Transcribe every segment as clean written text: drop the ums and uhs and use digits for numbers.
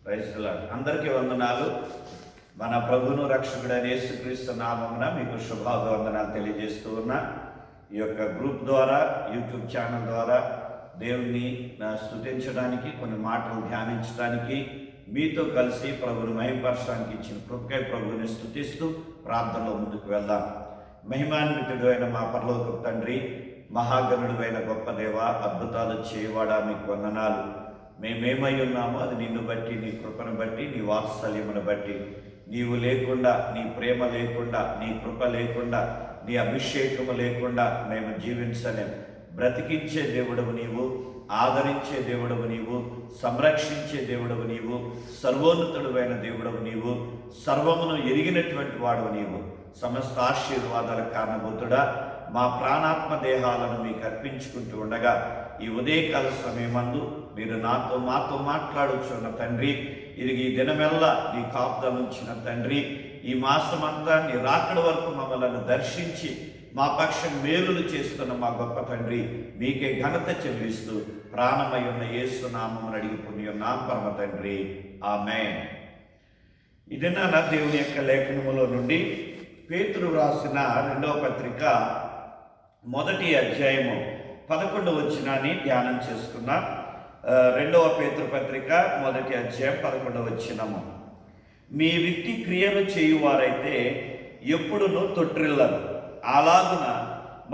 Praise the lord. అందరికీ వందనాలు. మన ప్రభువును రక్షకుడైన యేసుక్రీస్తు నామమున మీకు శుభాభివందనాలు తెలియజేస్తూ ఉన్నా. ఈ యొక్క గ్రూప్ ద్వారా, యూట్యూబ్ ఛానల్ ద్వారా దేవుణ్ణి స్తుతించడానికి, కొన్ని మాటలు ధ్యానించడానికి, మీతో కలిసి ప్రభువుని మహిమపరచడానికి ఇచ్చిన కృపకై ప్రభువుని స్తుతిస్తూ ప్రార్థనలో ముందుకు వెళ్దాం. మహిమాన్వితుడు అయిన మా పరలోక తండ్రి, మహాగణుడు అయిన గొప్ప దేవ, అద్భుతాలు చేయవాడా, మీకు వందనాలు. మేమేమై ఉన్నామో అది నిన్ను బట్టి, నీ కృపను బట్టి, నీ వాత్సల్యమును బట్టి. నీవు లేకుండా, నీ ప్రేమ లేకుండా, నీ కృప లేకుండా, నీ అభిషేకము లేకుండా మేము జీవించలేము. బ్రతికించే దేవుడవు నీవు, ఆదరించే దేవుడవు నీవు, సంరక్షించే దేవుడవు నీవు, సర్వోన్నతుడైన దేవుడవు నీవు, సర్వమును ఎరిగినటువంటి వాడవు నీవు. సమస్త ఆశీర్వాదాల కారణభూతుడా, మా ప్రాణాత్మ దేహాలను మీకు అర్పించుకుంటూ ఉండగా ఈ ఉదయకాల సమయమందు మీరు మాతో మాట్లాడుచున్న తండ్రి, ఇది ఈ దినమెల్లా నీ కాపుదల ఉంచిన తండ్రి, ఈ మాసమంతా నీ రాకడ వరకు మమ్మల్ని దర్శించి మా పక్షం మేలులు చేస్తున్న మా గొప్ప తండ్రి, మీకే ఘనత చెల్లిస్తూ ప్రాణమై ఉన్న యేసు నామమును అడిగి పుణ్యున్నాం పరమ తండ్రి, ఆమేన్. ఇదైనా దేవుని యొక్క లేఖనములో నుండి పేతురు వ్రాసిన 2వ పత్రిక 1వ అధ్యాయము 11వ వచనాన్ని ధ్యానం చేసుకున్నాం. 2వ పేతురు పత్రిక 1వ అధ్యాయం 11వ వచనము. మీ విట్టి క్రియలు చేయువారైతే ఎప్పుడునూ తొట్టిల్లరు, అలాగున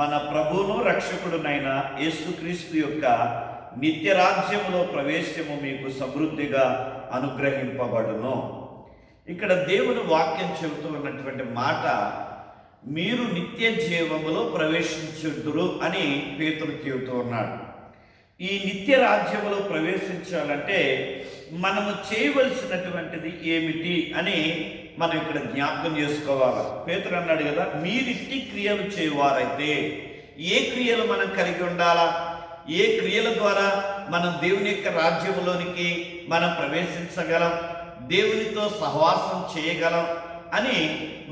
మన ప్రభువును రక్షకుడునైన యేసుక్రీస్తు యొక్క నిత్య రాజ్యములో ప్రవేశము మీకు సమృద్ధిగా అనుగ్రహింపబడును. ఇక్కడ దేవుని వాక్యం చెబుతూ ఉన్నటువంటి మాట, మీరు నిత్య జీవములో ప్రవేశించుదురు అని పేతురు చెబుతూ ఉన్నాడు. ఈ నిత్య రాజ్యములో ప్రవేశించాలంటే మనము చేయవలసినటువంటిది ఏమిటి అని మనం ఇక్కడ జ్ఞాపకం చేసుకోవాలి. పేతురు అన్నాడు కదా, మీరిట్టి క్రియలు చేయవారైతే. ఏ క్రియలు మనం కలిగి ఉండాలా? ఏ క్రియల ద్వారా మనం దేవుని యొక్క రాజ్యములోనికి మనం ప్రవేశించగలం, దేవునితో సహవాసం చేయగలం అని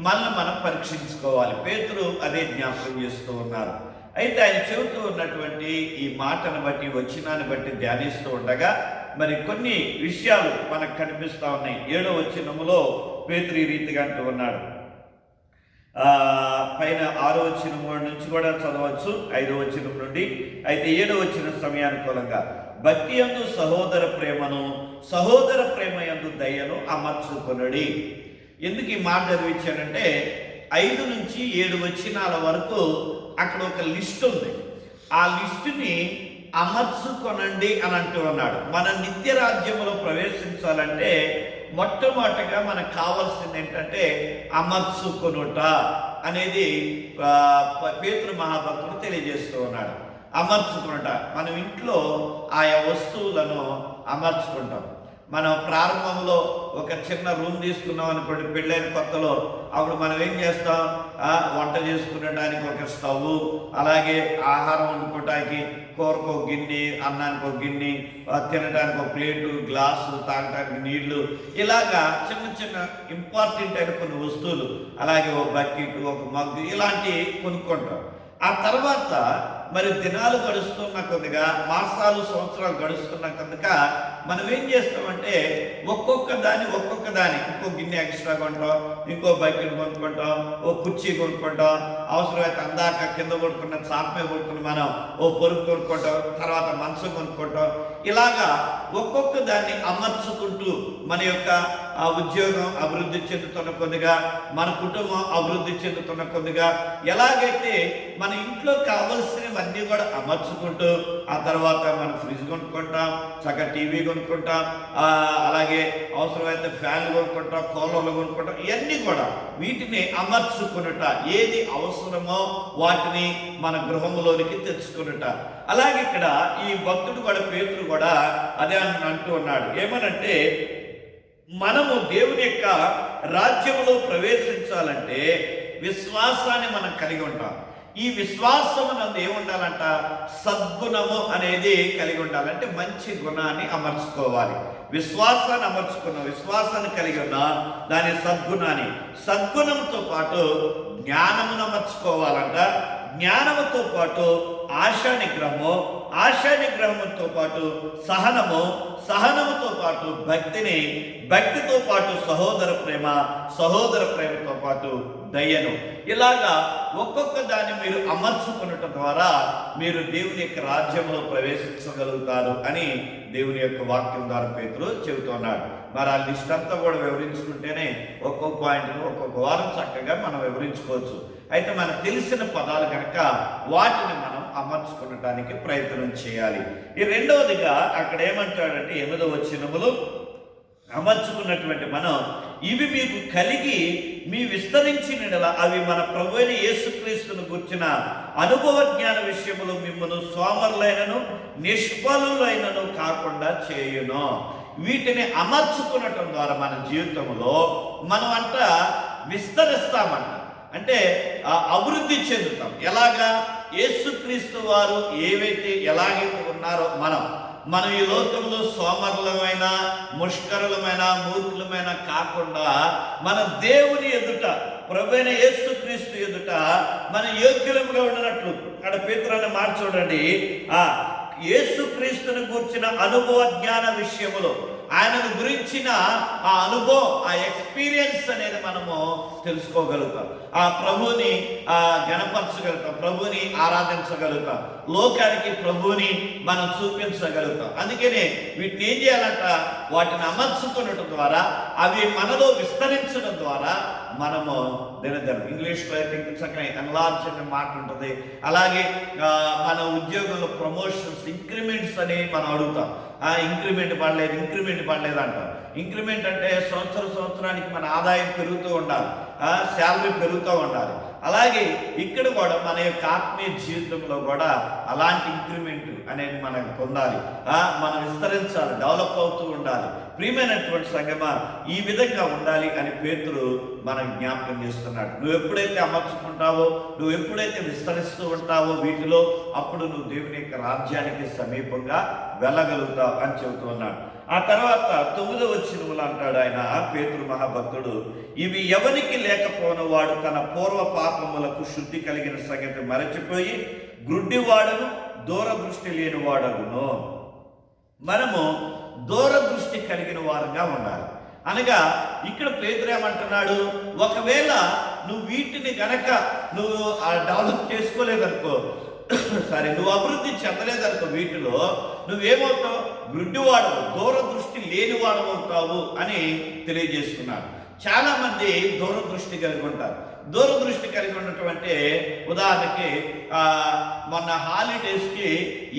మనం పరీక్షించుకోవాలి. పేతురు అదే జ్ఞాపకం చేస్తూ ఉన్నారు. అయితే ఆయన చెబుతూ ఉన్నటువంటి ఈ మాటను బట్టి, వచనాన్ని బట్టి ధ్యానిస్తూ ఉండగా మరి కొన్ని విషయాలు మనకు కనిపిస్తూ ఉన్నాయి. 7వ వచనములో పేతురు ఈ రీతిగా అంటూ ఉన్నాడు. పైన 6వ వచనం నుంచి కూడా చదవచ్చు, 5వ వచనం నుండి. అయితే 7వ వచనం సమయానుకూలంగా, భక్తి యందు సహోదర ప్రేమను, సహోదర ప్రేమ యందు దయను అమర్చుకొనుడి. ఎందుకు ఈ మాట చదివించానంటే 5 నుంచి 7 వచనాల వరకు అక్కడ ఒక లిస్ట్ ఉంది. ఆ లిస్టుని అమర్చుకొనండి అని అంటూ ఉన్నాడు. మన నిత్య రాజ్యంలో ప్రవేశించాలంటే మొట్టమొదటిగా మనకు కావాల్సింది ఏంటంటే అమర్చుకొనుట అనేది పేతురు మహాభక్తుడు తెలియజేస్తూ ఉన్నాడు. అమర్చుకొనుట, మనం ఇంట్లో ఆయా వస్తువులను అమర్చుకుంటాం. మనం ప్రారంభంలో ఒక చిన్న రూమ్ తీసుకున్నాం అనుకోండి, పెళ్ళైన కొత్తలో, అప్పుడు మనం ఏం చేస్తాం, వంట చేసుకునడానికి ఒక స్టవ్, అలాగే ఆహారం వండుకోవడానికి కూరకు ఒక గిన్నె, అన్నానికి ఒక గిన్నె, తినడానికి ఒక ప్లేటు, గ్లాసు, తాగడానికి నీళ్లు, ఇలాగా చిన్న చిన్న ఇంపార్టెంట్ అయిన కొన్ని వస్తువులు, అలాగే ఒక బకెట్, ఒక మగ్గు, ఇలాంటివి కొనుక్కుంటాం. ఆ తర్వాత మరి దినాలు గడుస్తున్న కొద్దిగా, మాసాలు సంవత్సరాలు గడుస్తున్న కనుక మనం ఏం చేస్తామంటే ఒక్కొక్క దాని ఇంకో గిన్నె ఎక్స్ట్రా కొంటాం, ఇంకో బకెట్ కొనుక్కుంటాం, ఓ కుర్చీ కొనుక్కుంటాం, అవసరమైతే అందాక కింద కొనుక్కున్న చాపమే కొనుక్కుని మనం ఓ పొరుగు కొనుక్కుంటాం, తర్వాత మంచం కొనుక్కుంటాం. ఇలాగా ఒక్కొక్క దాన్ని అమర్చుకుంటూ మన యొక్క ఉద్యోగం అభివృద్ధి చెందుతున్న కొద్దిగా, మన కుటుంబం అభివృద్ధి చెందుతున్న కొద్దిగా, ఎలాగైతే మన ఇంట్లో కావలసినవన్నీ కూడా అమర్చుకుంటూ, ఆ తర్వాత మనం ఫ్రిడ్జ్ కొనుక్కుంటాం, చక్కగా టీవీ కొనుక్కుంటాం, అలాగే అవసరమైతే ఫ్యాన్లు కొనుక్కుంటాం, కూలర్లు కొనుక్కుంటాం, ఇవన్నీ కూడా వీటిని అమర్చుకునుట, ఏది అవసరమో వాటిని మన గృహంలోనికి తెచ్చుకునుట. అలాగే ఇక్కడ ఈ భక్తుడు కూడా, పేతురు కూడా అదే అంటూ ఉన్నాడు. ఏమనంటే మనము దేవుని యొక్క రాజ్యంలో ప్రవేశించాలంటే విశ్వాసాన్ని మనం కలిగి ఉంటాం. ఈ విశ్వాసం నందు ఏముండాలంట, సద్గుణము అనేది కలిగి ఉండాలంటే మంచి గుణాన్ని అమర్చుకోవాలి. విశ్వాసాన్ని అమర్చుకున్న, విశ్వాసాన్ని కలిగి ఉన్న దాని సద్గుణంతో పాటు జ్ఞానమును అమర్చుకోవాలంట. జ్ఞానముతో పాటు ఆశా నిగ్రహము, ఆశా నిగ్రహంతో పాటు సహనము, సహనముతో పాటు భక్తిని, భక్తితో పాటు సహోదర ప్రేమతో పాటు దయను, ఇలాగా ఒక్కొక్క దాన్ని మీరు అమర్చుకున్నట ద్వారా మీరు దేవుని యొక్క రాజ్యంలో ప్రవేశించగలుగుతారు అని దేవుని యొక్క వాక్యం ద్వారా పేతురు చెబుతున్నాడు. మరి ఆ లిస్ట్ అంతా కూడా వివరించుకుంటేనే ఒక్కొక్క పాయింట్ను ఒక్కొక్క వారం చక్కగా మనం వివరించుకోవచ్చు. అయితే మనకు తెలిసిన పదాలు కనుక వాటిని మనం అమర్చుకునడానికి ప్రయత్నం చేయాలి. ఈ రెండవదిగా అక్కడ ఏమంటాడంటే 8వ వచనములో అమర్చుకున్నటువంటి మనం ఇవి మీకు కలిగి మీ విస్తరించిన అవి మన ప్రభు అయిన యేసుక్రీస్తును గుర్చిన అనుభవ జ్ఞాన విషయములు మిమ్మల్ని సోమరులైనను నిష్ఫలులైనను కాకుండా చేయును. వీటిని అమర్చుకునటం ద్వారా మన జీవితంలో మనం విస్తరిస్తామంట, అంటే అభివృద్ధి చెందుతాం. ఎలాగా? యేసుక్రీస్తు వారు ఎలాగైతే ఉన్నారో మనం ఈ లోకంలో సోమరులమైన, ముష్కరులమైన, మూర్ఖులమైన కాకుండా మన దేవుని ఎదుట, ప్రభువైన యేసుక్రీస్తు ఎదుట మన యోగ్యులముగా ఉన్నట్లు అక్కడ పేతురు మాట చూడండి. యేసుక్రీస్తుని గూర్చిన అనుభవ జ్ఞాన విషయములో ఆయనను గురించిన ఆ అనుభవం, ఆ ఎక్స్పీరియన్స్ అనేది మనము తెలుసుకోగలుగుతాం. ఆ ప్రభుని గణపరచగలుగుతాం, ప్రభుని ఆరాధించగలుగుతాం, లోకానికి ప్రభుని మనం చూపించగలుగుతాం. అందుకనే వీటిని ఏం చేయాలంట? వాటిని అమర్చుకునడం ద్వారా, అవి మనలో విస్తరించడం ద్వారా మనము దినదినం, ఇంగ్లీష్లో అయితే చక్కగా ఎన్లార్జ్ అనే మాట ఉంటుంది. అలాగే మన ఉద్యోగంలో ప్రమోషన్స్, ఇంక్రిమెంట్స్ అని మనం అడుగుతాం. ఇంక్రిమెంట్ పడలేదు అంటారు. ఇంక్రిమెంట్ అంటే సంవత్సరానికి మన ఆదాయం పెరుగుతూ ఉండాలి, శాలరీ పెరుగుతూ ఉండాలి. అలాగే ఇక్కడ కూడా మన యొక్క ఆత్మీయ జీవితంలో కూడా అలాంటి ఇంక్రిమెంట్ అనేది మనం పొందాలి, మనం విస్తరించాలి, డెవలప్ అవుతూ ఉండాలి. ప్రియమైనటువంటి సంగమా, ఈ విధంగా ఉండాలి అని పేతురు మనకు జ్ఞాపకం చేస్తున్నాడు. నువ్వు ఎప్పుడైతే అమర్చుకుంటావో, నువ్వు ఎప్పుడైతే విస్తరిస్తూ ఉంటావో వీటిలో, అప్పుడు నువ్వు దేవుని యొక్క రాజ్యానికి సమీపంగా వెళ్ళగలుగుతావు అని చెబుతూ ఉన్నాడు. ఆ తర్వాత 9వ వచనములో అంటాడు ఆయన, పేతురు మహాభక్తుడు, ఇవి ఎవరికి లేకపోయిన వాడు తన పూర్వ పాపములకు శుద్ధి కలిగిన సంగతి మరచిపోయి గ్రుడ్డివాడును దూరదృష్టి లేని వాడగును. మనము దూరదృష్టి కలిగిన వారుగా ఉండాలి. అనగా ఇక్కడ పేతురు ఏమంటున్నాడు, ఒకవేళ నువ్వు వీటిని గనక నువ్వు డెవలప్ చేసుకోలేదనుకో, నువ్వు అభివృద్ధి చెందలేదనుకో, వీటిలో నువ్వేమవుతావు? గుడ్డివాడవు, దూరదృష్టి లేనివాడు అవుతావు అని తెలియజేస్తున్నాడు. చాలా మంది దూరదృష్టి కలిగి ఉంటారు. దూరదృష్టి కలిగి ఉన్నటువంటి ఉదాహరణకి మొన్న హాలిడేస్కి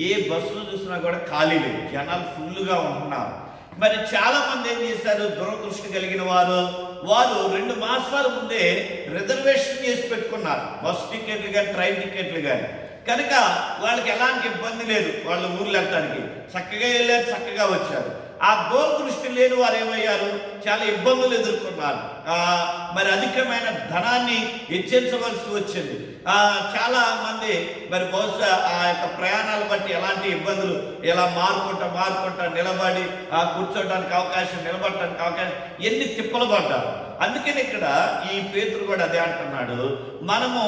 ఏ బస్సులు చూసినా కూడా ఖాళీ లేదు, జనాలు ఫుల్గా ఉంటున్నారు. మరి చాలా మంది ఏం చేశారు? దూరదృష్టి కలిగిన వారు 2 మాసాల ముందే రిజర్వేషన్ చేసి పెట్టుకున్నారు, బస్ టికెట్లు కానీ ట్రైన్ టికెట్లు కానీ. కనుక వాళ్ళకి ఎలాంటి ఇబ్బంది లేదు, వాళ్ళ ఊర్లు వెళ్ళటానికి చక్కగా వెళ్ళారు, చక్కగా వచ్చారు. ఆ దూరదృష్టి లేని వారు ఏమయ్యారు? చాలా ఇబ్బందులు ఎదుర్కొన్నారు. మరి అధికమైన ధనాన్ని హెచ్చించవలసి వచ్చింది. చాలా మంది మరి బహుశా ఆ యొక్క ప్రయాణాలు బట్టి ఎలాంటి ఇబ్బందులు, ఇలా మారుకుంటా నిలబడి కూర్చోడానికి అవకాశం, నిలబడటానికి అవకాశం, ఎన్ని తిప్పలు పడ్డారు. అందుకని ఇక్కడ ఈ పేతురు కూడా అదే అంటున్నాడు, మనము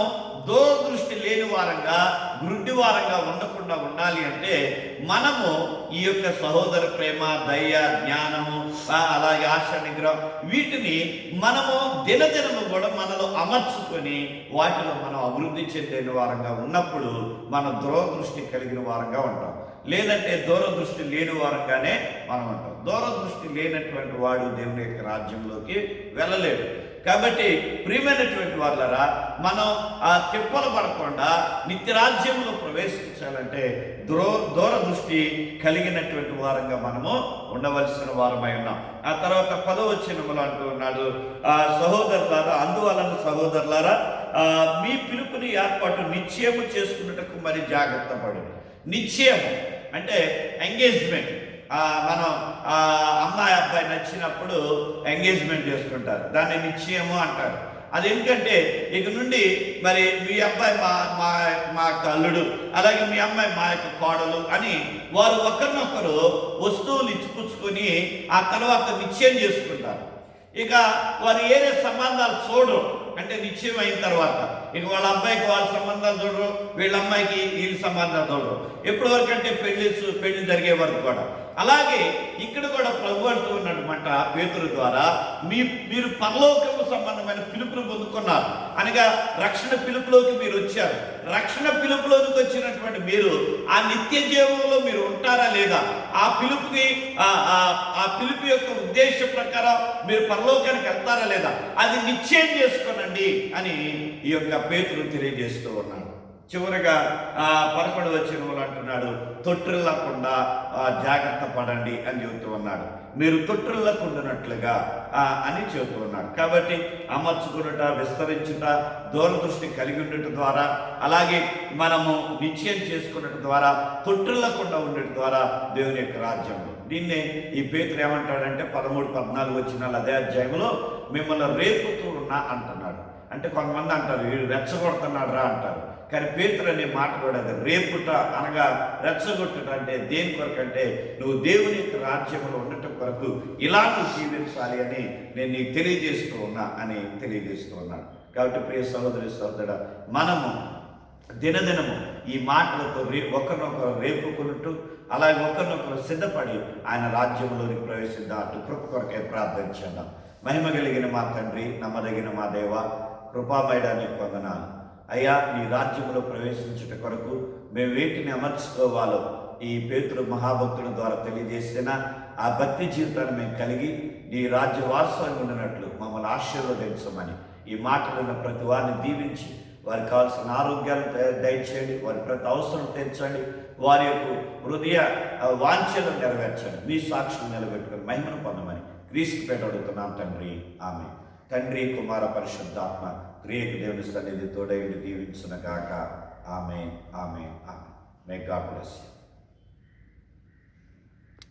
దూరదృష్టి లేని వారంగా, గుడ్డి వారంగా ఉండకుండా ఉండాలి అంటే మనము ఈ యొక్క సహోదర ప్రేమ, దయ, జ్ఞానము, అలాగే ఆశ, నిగ్రహం, వీటిని మనము దినదినము కూడా మనలో అమర్చుకొని వాటిలో మనం అభివృద్ధి చెందిన వారంగా ఉన్నప్పుడు మనం దూరదృష్టి కలిగిన వారంగా ఉంటాం. లేదంటే దూరదృష్టి లేని వారంగానే మనం ఉంటాం. దూరదృష్టి లేనటువంటి వాడు దేవుని యొక్క రాజ్యంలోకి వెళ్ళలేడు. కాబట్టి ప్రియమైనటువంటి వాళ్ళరా, మనం తిప్పలు పడకుండా నిత్యరాజ్యంలో ప్రవేశించాలంటే దూరదృష్టి కలిగినటువంటి వారంగా మనము ఉండవలసిన వారమై ఉన్నాం. ఆ తర్వాత 10వ వచనములో అంటూ ఉన్నాడు, సహోదరులారా, అందువలన సహోదరులారా, మీ పిలుపుని ఏర్పాటు నిశ్చయము చేసుకున్నట్టుకు మరి జాగ్రత్త పడు. నిశ్చయం అంటే ఎంగేజ్మెంట్. మనం అమ్మాయి అబ్బాయి నచ్చినప్పుడు ఎంగేజ్మెంట్ చేసుకుంటారు, దాన్ని నిశ్చయము అంటారు. అదేంటంటే ఇక నుండి మరి మీ అబ్బాయి మా యొక్క అల్లుడు, అలాగే మీ అమ్మాయి మా యొక్క కోడలు అని వారు ఒకరినొకరు వస్తువులు ఇచ్చిపుచ్చుకొని ఆ తర్వాత నిశ్చయం చేసుకుంటారు. ఇక వారు ఏరే సంబంధాలు చూడరు. అంటే నిశ్చయం అయిన తర్వాత ఇక వాళ్ళ అబ్బాయికి వాళ్ళ సంబంధాలు చూడరు, వీళ్ళ అమ్మాయికి వీళ్ళ సంబంధాలు చూడరు. ఎప్పటి వరకు అంటే పెళ్లి జరిగే వరకు కూడా. అలాగే ఇక్కడ కూడా ప్రభు అంటూ ఉన్నమాట పేతురు ద్వారా మీరు పరలోకము సంబంధమైన పిలుపును పొందుకున్నారు, అనగా రక్షణ పిలుపులోకి మీరు వచ్చారు. రక్షణ పిలుపులోకి వచ్చినటువంటి మీరు ఆ నిత్య జీవంలో మీరు ఉంటారా లేదా, ఆ పిలుపుకి ఆ పిలుపు యొక్క ఉద్దేశ ప్రకారం మీరు పరలోకానికి వెళ్తారా లేదా, అది నిశ్చయం చేసుకోనండి అని ఈ యొక్క పేతురు తెలియజేస్తూ ఉన్నాడు. చివరిగా 11వ వచనంలో అంటున్నాడు, తొట్టిల్లకుండా జాగ్రత్త పడండి అని చెబుతూ ఉన్నాడు. మీరు తొట్టిల్లకుండానట్లుగా అని చెబుతూ ఉన్నాడు. కాబట్టి అమర్చుకున్నట, విస్తరించుట, దూరదృష్టి కలిగి ఉండటం ద్వారా, అలాగే మనము నిశ్చయం చేసుకున్నట్టు ద్వారా, తొట్టిల్లకుండా ఉండటం ద్వారా దేవుని యొక్క రాజ్యంలో దీన్నే ఈ పేతురు ఏమంటాడంటే 13-14 వచనాలు అదే అధ్యాయంలో మిమ్మల్ని రేపుతూ ఉన్నా అంటున్నాడు. అంటే కొంతమంది అంటారు వీడు రెచ్చగొడుతున్నాడు రా అంటారు, కానీ పేతురు అనే మాట కూడా అది రేపుట అనగా రెచ్చగొట్టుట అంటే దేని కొరకు అంటే నువ్వు దేవుని యొక్క రాజ్యంలో ఉండటం కొరకు ఇలా నువ్వు జీవించాలి అని నేను నీకు తెలియజేస్తూ ఉన్నా అని తెలియజేస్తూ ఉన్నాను. కాబట్టి ప్రియ సహోదరి సహోదరుడా, మనము దినదినము ఈ మాటలతో ఒకరినొకరు రేపుకున్నట్టు, అలాగే ఒకరినొకరు సిద్ధపడి ఆయన రాజ్యంలోనికి ప్రవేశిద్దాం. అటు కృప కొరకే ప్రార్థన చేద్దాం. మహిమ కలిగిన మా తండ్రి, నమ్మదగిన మా దేవ, కృపామయడానికి వందనాలు అయ్యా. నీ రాజ్యంలో ప్రవేశించుట కొరకు మేము వేటిని అమర్చుకోవాలో ఈ పేతురు మహాభక్తుల ద్వారా తెలియజేసిన ఆ భక్తి జీవితాన్ని మేము కలిగి నీ రాజ్య వారసత్వంగా ఉండినట్లు మమ్మల్ని ఆశీర్వదించమని ఈ మాటలున్న ప్రతి వారిని దీవించి వారికి కావాల్సిన ఆరోగ్యాలు దయచేయండి, వారి ప్రతి అవసరం తీర్చండి, వారి యొక్క హృదయ వాంఛలను నెరవేర్చండి, మీ సాక్షులు నిలబెట్టుకొని మహిమను పొందమని క్రీస్తు పేట అడుగుతున్నాం తండ్రి, ఆమె. తండ్రి, కుమార, పరిశుద్ధాత్మ త్రియేక దేవుని సన్నిధి తోడైండి దీవించును గాక. ఆమేన్, ఆమేన్, ఆమేన్. May God bless you.